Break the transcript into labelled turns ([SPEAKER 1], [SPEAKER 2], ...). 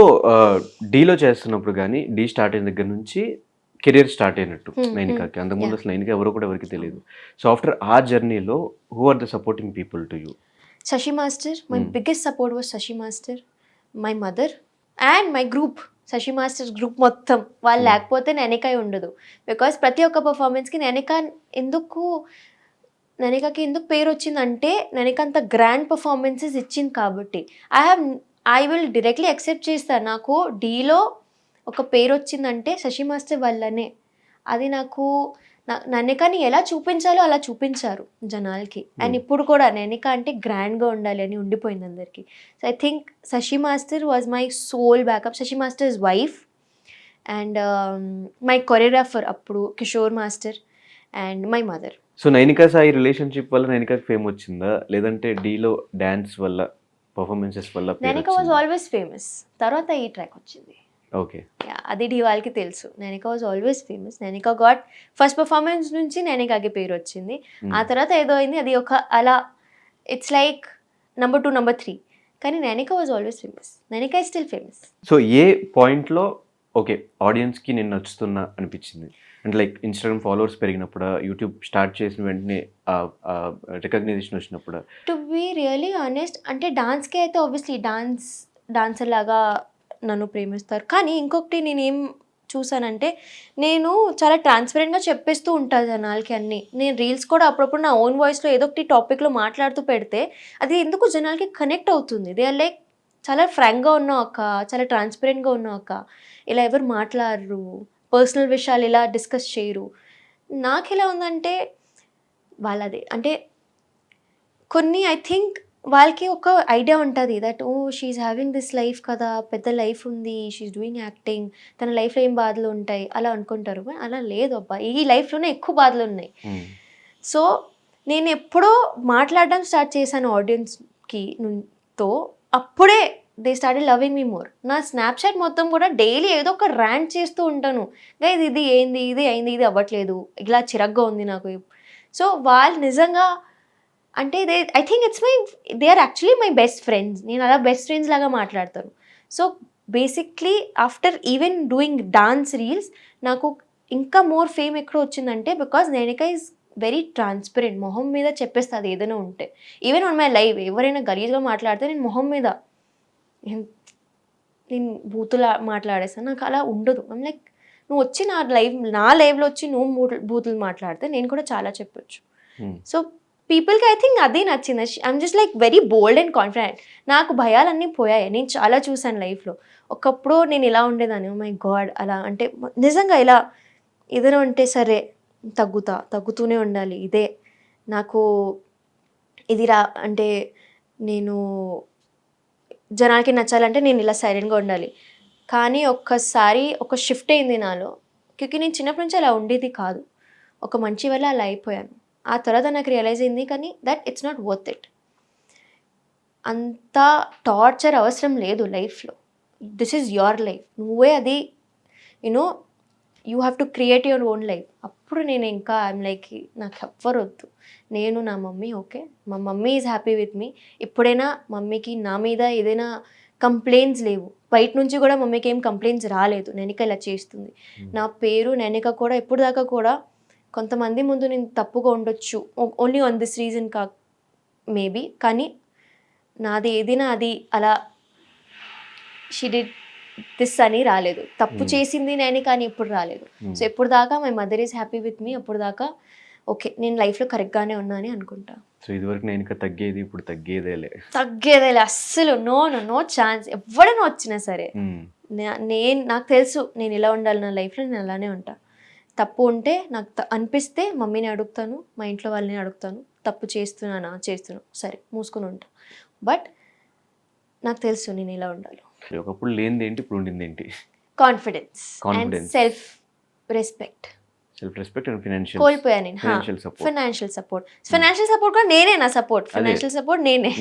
[SPEAKER 1] So డీలో చేస్తున్నప్పుడు కానీ డీ స్టార్ట్ అయిన దగ్గర నుంచి కెరియర్ స్టార్ట్ అయినట్టు నైనికాకి. అంతకుముందు అసలు నైనిక ఎవరో కూడా ఎవరికి తెలియదు. సో ఆఫ్టర్ ఆ జర్నీలో who are the supporting people to you?
[SPEAKER 2] Shashi Master, my biggest support was Shashi Master, my mother and my group. Shashi Master's group మొత్తం వాళ్ళు లేకపోతే నైనికా ఉండదు. బికాస్ ప్రతి ఒక్క పర్ఫార్మెన్స్కి నైనికాకి ఎందుకు పేరు వచ్చిందంటే నైనిక అంత గ్రాండ్ పర్ఫార్మెన్సెస్ ఇచ్చింది కాబట్టి. ఐ విల్ డైరెక్ట్లీ యాక్సెప్ట్ చేస్తాను. నాకు డీలో ఒక పేరు వచ్చిందంటే శశి మాస్టర్ వల్లనే. అది నాకు నైనికాని ఎలా చూపించాలో అలా చూపించారు జనాలకి. అండ్ ఇప్పుడు కూడా నైనిక అంటే గ్రాండ్గా ఉండాలి అని ఉండిపోయింది అందరికీ. So I think Shashi master was my soul backup. Shashi master's wife and my choreographer అప్పుడు Kishore master and my mother.
[SPEAKER 1] So Nainika Sai relationship వల్ల నైనికాకి ఫేమ్ వచ్చిందా, లేదంటే డీలో డాన్స్ వల్ల పర్ఫార్మెన్సెస్ వల్ల?
[SPEAKER 2] Nainika was always famous. తర్వాత ఈ ట్రాక్ వచ్చింది.
[SPEAKER 1] ఓకే,
[SPEAKER 2] అది డీ వాళ్ళకి తెలుసు. Nainika was always famous. Nainika got first performance నుంచి నైనికాకి పేరు వచ్చింది. ఆ తర్వాత ఏదో అయింది, అది ఒక అలా ఇట్స్ లైక్ నెంబర్ 2 నెంబర్ 3. కానీ Nainika was always famous. Nainika is still famous.
[SPEAKER 1] So ఏ పాయింట్లో ఓకే ఆడియన్స్కి నేను నచ్చుతున్నా అనిపించింది? అంటే లైక్ ఇన్స్టాగ్రామ్ ఫాలోవర్స్ పెరిగినప్పుడు, యూట్యూబ్ స్టార్ట్ చేసిన వెంటనే రికగ్నైజేషన్ వచ్చినప్పుడు?
[SPEAKER 2] టు బీ రియలీ ఆనెస్ట్ అంటే డాన్స్కి అయితే ఆబ్వియస్లీ డాన్సర్ లాగా నన్ను ప్రేమిస్తారు. కానీ ఇంకొకటి నేనేం చూసానంటే నేను చాలా ట్రాన్స్పరెంట్గా చెప్పేస్తూ ఉంటాను జనాలకి అన్నీ. నేను రీల్స్ కూడా అప్పుడప్పుడు నా ఓన్ వాయిస్లో ఏదో ఒకటి టాపిక్లో మాట్లాడుతూ పెడితే అది ఎందుకు జనాలకి కనెక్ట్ అవుతుంది. దే ఆర్ లైక్ చాలా ఫ్రాంక్గా ఉన్నావు అక్క, చాలా ట్రాన్స్పరెంట్గా ఉన్నావు అక్క, ఇలా ఎవరు మాట్లాడరు, పర్సనల్ విషయాలు ఇలా డిస్కస్ చేయరు. నాకు ఎలా ఉందంటే వాళ్ళది అంటే కొన్ని ఐ థింక్ వాళ్ళకి ఒక ఐడియా ఉంటుంది that oh she having this life కదా, పెద్ద లైఫ్ ఉంది, షీఈ్ డూయింగ్ యాక్టింగ్, తన లైఫ్లో ఏం బాధలు ఉంటాయి అలా అనుకుంటారు. అలా లేదు అబ్బా, ఈ లైఫ్లోనే ఎక్కువ బాధలు ఉన్నాయి. సో నేను ఎప్పుడో మాట్లాడడం స్టార్ట్ చేశాను ఆడియన్స్కి తో, అప్పుడే they started loving me more. నా స్నాప్చాట్ మొత్తం కూడా డైలీ ఏదో ఒక ర్యాంట్ చేస్తూ ఉంటాను. గైస్ ఇది ఏంది, ఇది అయింది, ఇది అవ్వట్లేదు, ఇలా చిరగ్గా ఉంది నాకు. సో వాళ్ళు నిజంగా అంటే I think they are actually my best friends. నేను అలా బెస్ట్ ఫ్రెండ్స్ లాగా మాట్లాడతాను. So basically after even doing dance reels నాకు ఇంకా మోర్ ఫేమ్ ఎక్కడ వచ్చిందంటే because Nainika is very transparent. మొహం మీద చెప్పేస్తుంది ఏదైనా ఉంటే. ఈవెన్ ఆన్ మై లైవ్ ఎవరైనా గలీజ్గా మాట్లాడితే నేను మొహం మీద నేను బూతులు మాట్లాడేస్తాను. నాకు అలా ఉండదు. ఐమ్ లైక్ నువ్వు వచ్చి నా లైవ్లో వచ్చి నువ్వు బూతులు మాట్లాడితే నేను కూడా చాలా చెప్పొచ్చు. సో పీపుల్కి ఐ థింక్ అదే నచ్చింది. I'm just like very bold and confident. నాకు భయాలన్నీ పోయాయి. నేను చాలా చూసాను లైఫ్లో. ఒకప్పుడు నేను ఇలా ఉండేదాన్ని, మై గాడ్ అలా అంటే నిజంగా ఇలా ఏదైనా ఉంటే సరే తగ్గుతూనే ఉండాలి, ఇదే నాకు ఇది అంటే నేను జనాలకి నచ్చాలంటే నేను ఇలా సైలెంట్గా ఉండాలి. కానీ ఒక్కసారి ఒక షిఫ్ట్ అయింది నాలో. క్యూకి నేను చిన్నప్పటి నుంచి అలా ఉండేది కాదు. ఒక మంచి వల్ల అలా అయిపోయాను. ఆ తర్వాత నాకు రియలైజ్ అయింది కానీ that it's not worth it. అంత టార్చర్ అవసరం లేదు లైఫ్లో. This is your life. నువ్వే అది you know you have to create your own life. అప్పుడు నేను ఇంకా ఐఎమ్ లైక్ నాకు ఎవ్వరు వద్దు, నేను నా మమ్మీ ఓకే, మా మమ్మీ ఈజ్ హ్యాపీ విత్ మీ. ఎప్పుడైనా మమ్మీకి నా మీద ఏదైనా కంప్లైంట్స్ లేవు. బయట నుంచి కూడా మమ్మీకి ఏం కంప్లైంట్స్ రాలేదు నైనిక ఇలా చేస్తుంది. నా పేరు నైనిక కూడా ఎప్పుడు దాకా కూడా కొంతమంది ముందు నేను తప్పుగా ఉండొచ్చు, only on this reason maybe, కానీ నాది ఏదైనా అది అలా షీ డిడ్ దిస్ అని రాలేదు. తప్పు చేసింది నేను కానీ ఎప్పుడు రాలేదు. సో ఎప్పుడు దాకా my mother is happy with me, అప్పుడు దాకా ఓకే నేను లైఫ్లో కరెక్ట్గానే ఉన్నా అని అనుకుంటా.
[SPEAKER 1] సో ఇదివరకు నేను ఇంకా తగ్గేది, ఇప్పుడు తగ్గేదేలే అస్సలు
[SPEAKER 2] నో ఛాన్స్. ఎవడైనా వచ్చినా సరే నాకు తెలుసు నేను ఇలా ఉండాలి, నా లైఫ్లో నేను అలానే ఉంటా. తప్పు ఉంటే నాకు అనిపిస్తే మమ్మీని అడుగుతాను, మా ఇంట్లో వాళ్ళని అడుగుతాను. తప్పు చేస్తున్నాను సరే మూసుకుని ఉంటా. బట్ నాకు తెలుసు నేను ఇలా ఉండాలి.
[SPEAKER 1] ఒకప్పుడు లేనిది ఏంటి, ఇప్పుడు ఉండింది ఏంటి?
[SPEAKER 2] Confidence and self respect
[SPEAKER 1] and
[SPEAKER 2] కోల్పోయా నేను. ఫైనాన్షియల్ సపోర్ట్ కూడా నేనే. నా సపోర్ట్ ఫైనాన్షియల్ సపోర్ట్ నేనే.